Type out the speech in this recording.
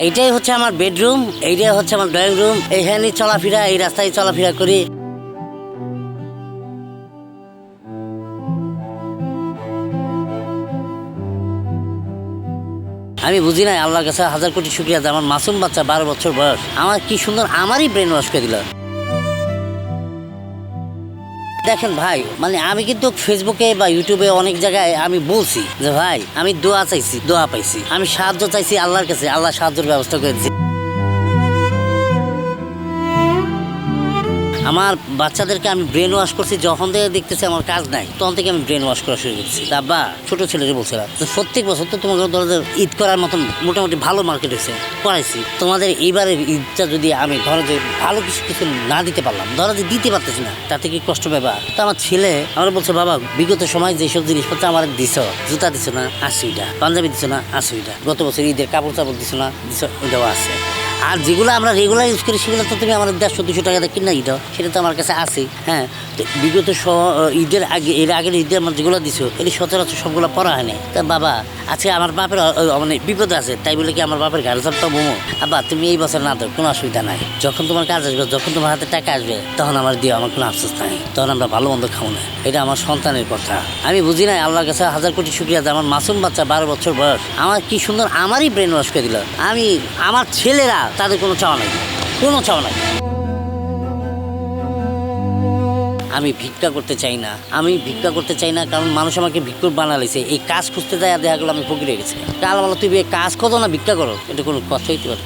এইটাই হচ্ছে আমার বেডরুম, এইটাই হচ্ছে আমার ড্রয়িং রুম। এইখানে চলাফেরা, এই রাস্তায় চলাফেরা করি। আমি বুঝি না, আল্লাহর কাছে হাজার কোটি শুকরিয়া যে আমার মাসুম বাচ্চা 12 বছর বয়স আমার কি সুন্দর আমারই ব্রেন ওয়াশ করে দিল। দেখেন ভাই, মানে আমি কিন্তু ফেসবুকে বা ইউটিউবে অনেক জায়গায় আমি বলছি যে ভাই আমি দোয়া চাইছি, দোয়া পাইছি, আমি সাহায্য চাইছি আল্লাহর কাছে, আল্লাহ সাহায্যের ব্যবস্থা করে দিয়েছে। আমার বাচ্চাদেরকে আমি ব্রেন ওয়াশ করছি, যখন থেকে দেখতেছি আমার কাজ নাই তখন থেকে আমি ব্রেন ওয়াশ করা শুরু করছি। আব্বা ছোট ছেলেরে বলছিলাম যে প্রত্যেক বছর তো তোমাদের ধরো ঈদ করার মতন মোটামুটি ভালো মার্কেট হয়েছে, করাইছি। তোমাদের এইবারের ঈদটা যদি আমি ধরো যে ভালো কিছু কিছু না দিতে পারলাম, ধরো যে দিতে পারতেছি না, তাতে কি কষ্ট পাবা? তো আমার ছেলে আমার বলছে, বাবা বিগত সময় যেসব জিনিসপত্র আমার দিছ, জুতা দিছ না 80টা, পাঞ্জাবি দিছ না 80টা, গত বছর ঈদের কাপড় চাপড় দিছ না, দিছ, ওইটাও আছে। আর যেগুলো আমরা রেগুলার ইউজ করি সেগুলো তো তুমি আমার 150-200 টাকা দিয়ে কিনা দাও, সেটা তো আমার কাছে আছে। হ্যাঁ, তো বিগত ঈদের আগে, এর আগের ঈদের আমার যেগুলো দিছো এটি সচরাচর সবগুলো পড়া হয়নি। তা বাবা আজকে আমার বাপের মানে বিপদ আছে, তাই বলে কি আমার বাপের গাড়ি চাপটা বোমো? আব্বা তুমি এই বছর না দাও, কোনো অসুবিধা নাই, যখন তোমার কাজ আসবে, যখন তোমার হাতে টাকা আসবে তখন আমার দিও, আমার কোনো আফসোস নাই, তখন আমরা ভালো মন্দ খাবো না। এটা আমার সন্তানের কথা। আমি বুঝি না, আল্লাহর কাছে হাজার কোটি শুকরিয়া যে আমার মাসুম বাচ্চা 12 বছর বয়স আমার কি সুন্দর আমারই ব্রেন ওয়াশ করে দিল। আমি আমার ছেলেরা তাদের কোনো চাওয়া নাই, কোনো চাওয়া নাই। আমি ভিক্ষা করতে চাই না, আমি ভিক্ষা করতে চাই না, কারণ মানুষ আমাকে ভিক্ষুক বানাইছে। এই কাজ খুঁজতে যায় দেখা গেলো আমি ফকির হয়ে গেছি। কাল বলো তুই কাজ করো না ভিক্ষা করো, এটা কোনো কথা হইতে পারে?